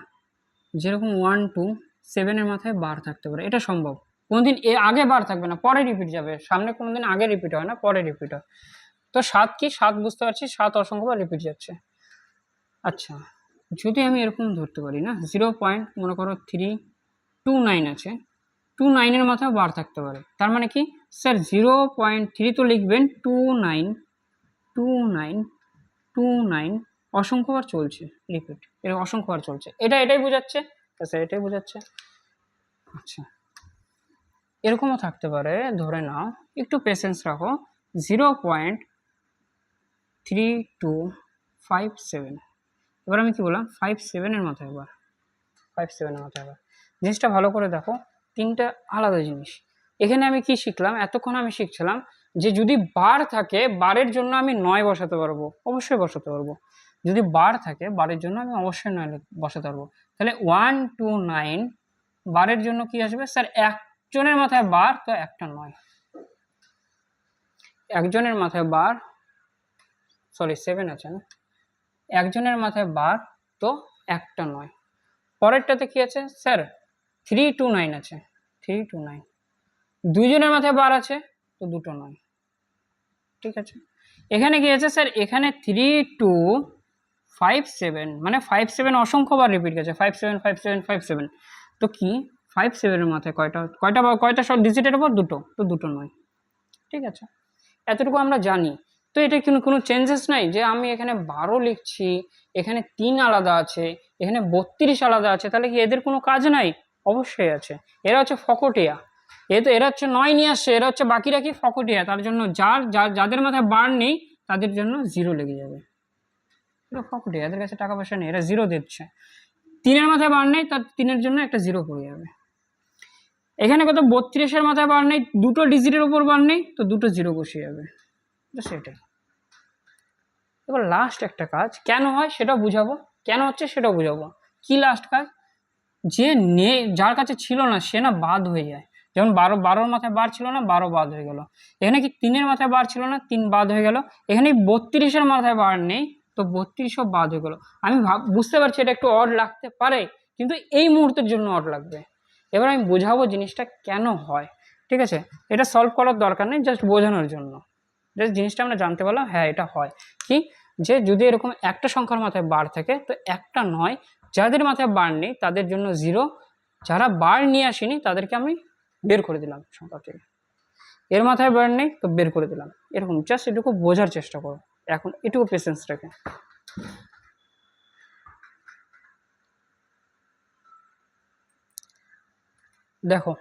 যেরকম 1 2 7-এর মাথায় বার থাকতে পারে, এটা সম্ভব। কোনোদিন আগে বার থাকবে না, পরে রিপিট যাবে, সামনে কোনোদিন আগে রিপিট হয় না, পরে রিপিট হয়। তো 7 কি, 7 বুঝতে পারছি, 7 অসংখ্যবার রিপিট যাচ্ছে। আচ্ছা, যদি আমি এরকম ধরতে পারি না, 0. মনে করো 329 আছে, 29-এর মাথায় বার থাকতে পারে, তার মানে কি স্যার 0.3 তো লিখবেন 29 অসংখ্যবার চলছে রিপিট, এর অসংখ্যবার চলছে, এটাই বোঝাচ্ছে স্যার, এটাই বোঝাচ্ছে। আচ্ছা, এরকমও থাকতে পারে, ধরে নাও, একটু পেশেন্স রাখো, 0.3257। এবার আমি কি বললাম, 57-এর মাথায় বার, 57-এর মাথায় বার। জিনিসটা ভালো করে দেখো, তিনটা আলাদা জিনিস। এখানে আমি কি শিখলাম, এতক্ষণ আমি শিখছিলাম যে যদি বার থাকে, বারের জন্য আমি 9 বসাতে পারবো, অবশ্যই বসাতে পারবো। যদি বার থাকে বারের জন্য আমি অবশ্যই 9 বসাতে পারবো। তাহলে 129 বারের জন্য কি আসবে স্যার, একজনের মাথায় বার, তো একটা 9, একজনের মাথায় বার, সরি 7 আছে না, একজনের মাথায় বার, তো একটা 9। পরেরটাতে কি আছে স্যার, 329 আছে, 329, দুইজনের মাথায় বার আছে, তো দুটো 9। ঠিক আছে, এখানে কি আছে স্যার, এখানে 3257, মানে 57 অসংখ্যবার রিপিট গেছে, 575757। তো কি 57-এর মাথায় কয়টা সব ডিজিটের উপর দুটো, তো দুটো 9। ঠিক আছে, এতটুকু আমরা জানি। তো এটা কোনো চেঞ্জেস নাই যে আমি এখানে 12 লিখছি, এখানে 3 আলাদা আছে, এখানে 32 আলাদা আছে, তাহলে কি এদের কোনো কাজ নাই? অবশ্যই আছে। এরা হচ্ছে ফকটিয়া, এরা হচ্ছে 9 নিয়ে আসছে, এরা হচ্ছে বাকিরা কি ফকটিয়া, তার জন্য যাদের মাথায় বার নেই তাদের জন্য 0 লেগে যাবে। এরা ফকটিয়া, এদের কাছে টাকা পয়সা নেই, এরা 0 দিচ্ছে। 3-এর মাথায় বার নেই, তার 3-এর জন্য একটা 0 পড়ে যাবে। এখানে কত, 32-এর মাথায় বার নেই, দুটো ডিজিটের উপর বার নেই, তো দুটো 0 বসে যাবে, তো সেটাই। এবার লাস্ট একটা কাজ কেন হয় সেটাও বুঝাবো, কেন হচ্ছে সেটাও বুঝাবো। কি লাস্ট কাজ, যে যার কাছে ছিল না সে না বাদ হয়ে যায়। যেমন 12-12-র মাথায় বার ছিল না, 12 বাদ হয়ে গেল। এখানে কি 3-এর মাথায় বার ছিল না, 3 বাদ হয়ে গেল। এখানে 32-এর মাথায় বার নেই, তো 32ও বাদ হয়ে গেল। আমি বুঝতে পারছি এটা একটু অড লাগতে পারে, কিন্তু এই মুহূর্তের জন্য অড লাগবে। এবার আমি বোঝাবো জিনিসটা কেন হয়। ঠিক আছে, এটা সলভ করার দরকার নেই, জাস্ট বোঝানোর জন্য, জাস্ট জিনিসটা আমরা জানতে পারলাম, হ্যাঁ এটা হয়। কি, যে যদি এরকম একটা সংখ্যার মাথায় বার থাকে, তো একটা 9, যাদের মাথায় বার নেই তাদের জন্য 0, যারা বার নিয়ে আসেনি তাদেরকে আমি বের করে দিলাম সংখ্যা থেকে। এর মাথায় বার নেই, তো বের করে দিলাম। এরকম জাস্ট এটুকু বোঝার চেষ্টা করো, এখন এটুকু পেশেন্স রেখে। দেখো,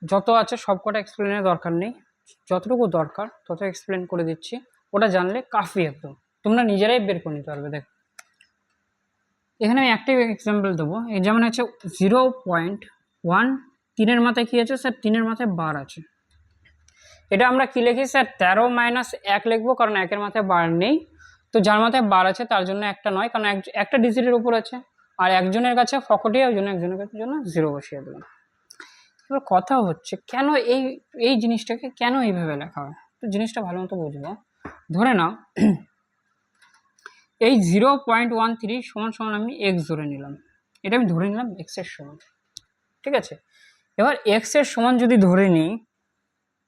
যত আছে সবকটা এক্সপ্লেনের দরকার নেই, যতটুকু দরকার তত এক্সপ্লেন করে দিচ্ছি, ওটা জানলে কাফি, একদম তোমরা নিজেরাই বের করে নিতে পারবে। দেখো, এখানে আমি একটাই এক্সাম্পল দেবো, এই যেমন হচ্ছে 0.1, 3-এর মাথায় কি আছে স্যার, 3-এর মাথায় বার আছে। এটা আমরা কি লিখি স্যার, 13-1 লিখবো, কারণ 1-এর মাথায় বার নেই। তো যার মাথায় বার আছে তার জন্য একটা 9, কারণ একটা ডিজিটের উপর আছে, আর একজনের কাছে ফকটিয়া, ওই জন্য একজনের কাছে জন্য 0 বসিয়ে দিলাম। এবার কথা হচ্ছে কেন এই জিনিসটাকে কেন এইভাবে লেখা হয়, তো জিনিসটা ভালো মতো বুঝবো। ধরে নাও এই 0.13 সমান সমান আমি এক্স ধরে নিলাম, এটা আমি ধরে নিলাম এক্সের সমান। ঠিক আছে, এবার এক্সের সমান যদি ধরে নিই,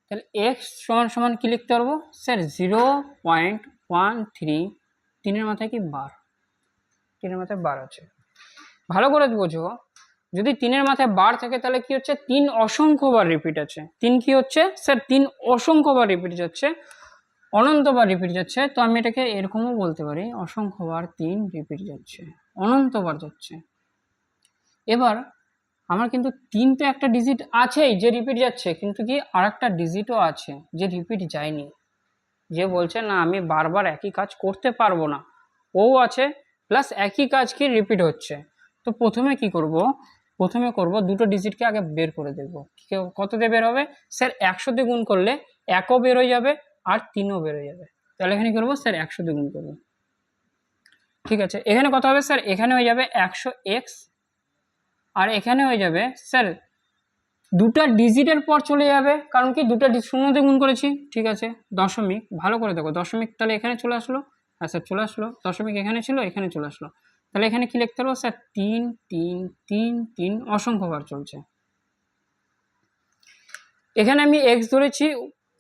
তাহলে এক্স সমান সমান কি লিখতে পারবো স্যার, 0.13, 3-এর মাথায় কি বার, 3-এর মাথায় বার আছে। ভালো করে বোঝো, যদি 3-এর মাথায় বার থাকে তাহলে কি হচ্ছে, 3 অসংখ্যবার রিপিট আছে। 3 কি হচ্ছে স্যার, 3 অসংখ্যবার রিপিট যাচ্ছে, অনন্তবার রিপিট যাচ্ছে। তো আমি এটাকে এরকমও বলতে পারি, অসংখ্যবার 3 রিপিট যাচ্ছে, অনন্তবার যাচ্ছে। এবার আমার কিন্তু 3 তো একটা ডিজিট আছেই যে রিপিট যাচ্ছে, কিন্তু কি আর একটা ডিজিটও আছে যে রিপিট যায়নি, যে বলছে না আমি বারবার একই কাজ করতে পারবো না, ও আছে, প্লাস একই কাজ কি রিপিট হচ্ছে। তো প্রথমে কি করব, প্রথমে করব দুটো ডিজিটকে আগে বের করে দেখব, কত দিয়ে বের হবে স্যার, 100 দিয়ে গুণ করলে 1ও বের হয়ে যাবে আর 3ও বের হয়ে যাবে। তাহলে এখানে করবো স্যার 100 দিয়ে গুণ করবো। ঠিক আছে, এখানে কত হবে স্যার, এখানে হয়ে যাবে 100x, আর এখানে হয়ে যাবে স্যার দুটা ডিজিটের পর চলে যাবে, কারণ কি দুটা শূন্য দিয়ে গুণ করেছি। ঠিক আছে, দশমিক, ভালো করে দেখো, দশমিক তাহলে এখানে চলে আসলো, হ্যাঁ স্যার চলে আসলো, দশমিক এখানে ছিল, এখানে চলে আসলো, তাহলে এখানে কি লিখতে পারবো স্যার 3 3 3 3 অসংখ্যবার চলছে। এখানে আমি এক্স ধরেছি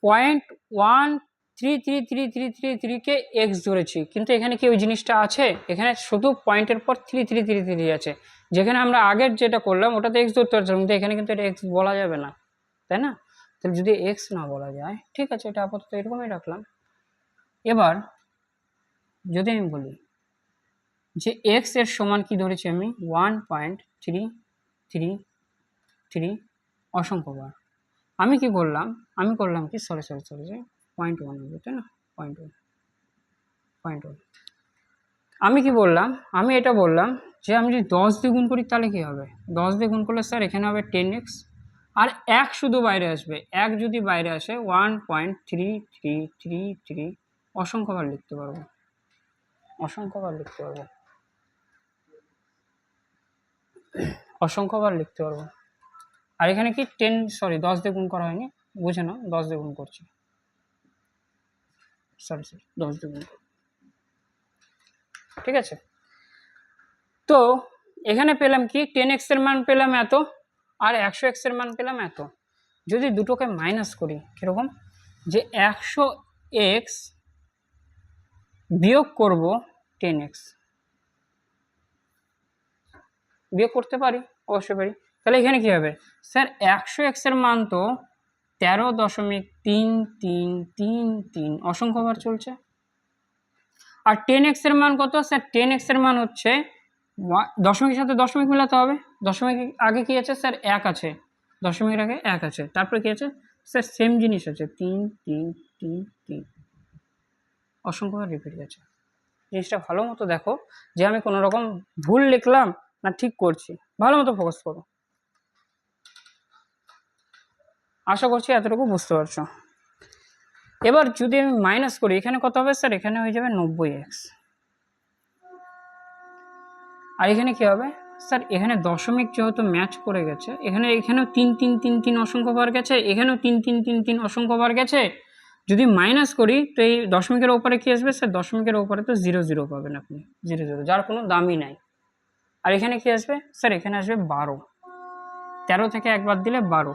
0.1333333 কে এক্স ধরেছি, কিন্তু এখানে কি ওই জিনিসটা আছে? এখানে শুধু পয়েন্টের পর 3333 আছে, যেখানে আমরা আগের যেটা করলাম ওটাতে এক্স ধরতে পারছিলাম, কিন্তু এখানে কিন্তু এটা এক্স বলা যাবে না, তাই না? তাহলে যদি এক্স না বলা যায়, ঠিক আছে, এটা আপাতত এরকমই রাখলাম। এবার যদি আমি বলি যে এক্স এর সমান কি ধরেছি আমি 1.333 অসংখ্যবার, আমি কি করলাম, আমি করলাম কি সরি 0.1 হবে, তাই না? 0.1 আমি কি বললাম, আমি এটা বললাম যে আমি যদি 10 দিয়ে গুণ করি তাহলে কি হবে? 10 দিয়ে গুণ করলে স্যার এখানে হবে 10x, আর 1 শুধু বাইরে আসবে, 1 যদি বাইরে আসে 1.3333 অসংখ্যবার লিখতে পারবো, অসংখ্যবার লিখতে পারবো, অসংখ্যবার লিখতে পারবো। আর এখানে কি 10 দিয়ে গুণ করা হয়নি, বুঝে নাও, 10 দিয়ে গুণ করছি, সরি 10 দিয়ে গুণ, ঠিক আছে? তো এখানে পেলাম কি 10x এর মান পেলাম এত, আর 100x এর মান পেলাম এত। যদি দুটোকে মাইনাস করি কিরকম, যে 100x বিয়োগ করব 10x, বিয়োগ করতে পারি, অবশ্যই পারি। তাহলে এখানে কি হবে স্যার, 100x এর মান তো 13.3333 অসংখ্যবার চলছে, আর 10x এর মান কত স্যার? 10x এর মান হচ্ছে দশমিকের সাথে দশমিক মেলাতে হবে, দশমিক আগে কি আছে স্যার? 1 আছে, দশমিকের আগে 1 আছে, তারপরে কি আছে স্যার? সেম জিনিস আছে 3 অসংখ্যবার রিপিট আছে। জিনিসটা ভালো মতো দেখো যে আমি কোনো রকম ভুল লিখলাম না ঠিক করছি, ভালো মতো ফোকাস করো। আশা করছি এতটুকু বুঝতে পারছো। এবার যদি আমি মাইনাস করি, এখানে কত হবে স্যার? এখানে হয়ে যাবে 90x, আর এখানে কি হবে স্যার? এখানে দশমিক যেহেতু ম্যাচ করে গেছে, এখানেও 3 অসংখ্যবার গেছে, এখানেও 3 অসংখ্যবার গেছে। যদি মাইনাস করি তো এই দশমিকের ওপরে কি আসবে স্যার? দশমিকের ওপরে তো 0 পাবেন আপনি, 0, যার কোনো দামই নাই। আর এখানে কি আসবে স্যার? এখানে আসবে 12, 13 থেকে একবার দিলে 12,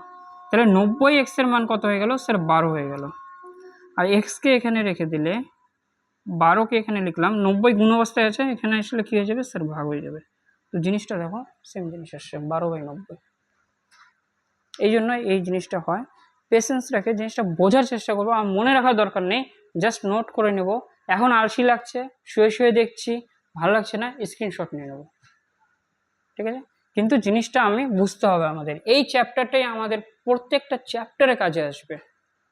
তাহলে 90x এর মান কত হয়ে গেল স্যার? 12 হয়ে গেল। আর এক্সকে এখানে রেখে দিলে 12কে এখানে লিখলাম, 90 গুণ অবস্থায় আছে, এখানে আসলে কি হয়ে যাবে স্যার? ভাগ হয়ে যাবে। তো জিনিসটা দেখো সেম জিনিস আসছে 12/90। এই জন্য এই জিনিসটা হয়, পেশেন্স রেখে জিনিসটা বোঝার চেষ্টা করবো, আর মনে রাখার দরকার নেই, জাস্ট নোট করে নেব। এখন আলসি লাগছে, শুয়ে শুয়ে দেখছি, ভালো লাগছে না, স্ক্রিনশট নিয়ে নেব, ঠিক আছে? কিন্তু জিনিসটা আমি বুঝতে হবে, আমাদের এই চ্যাপ্টারটাই আমাদের প্রত্যেকটা চ্যাপ্টারে কাজে আসবে,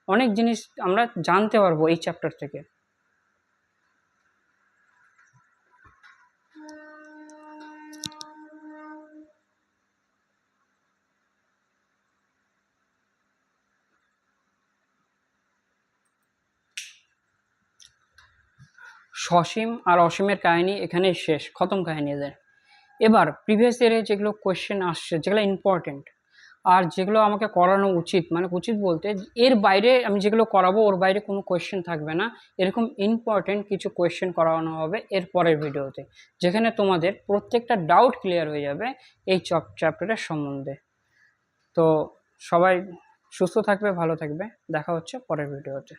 অনেক জিনিস আমরা জানতে পারবো এই চ্যাপ্টার থেকে। সসীম আর অসীমের কাহিনী এখানে শেষ, খতম কাহিনী এদের। এবার প্রিভিয়াস ইয়ারে যেগুলো কোয়েশ্চেন আসছে, যেগুলো ইম্পর্টেন্ট আর যেগুলো আমাকে করানো উচিত, মানে উচিত বলতে এর বাইরে আমি যেগুলো করাবো ওর বাইরে কোনো কোয়েশ্চেন থাকবে না, এরকম ইম্পর্টেন্ট কিছু কোয়েশ্চেন করানো হবে এর পরের ভিডিওতে, যেখানে তোমাদের প্রত্যেকটা ডাউট ক্লিয়ার হয়ে যাবে এই চ্যাপ্টারের সম্বন্ধে। তো সবাই সুস্থ থাকবে, ভালো থাকবে, দেখা হচ্ছে পরের ভিডিওতে।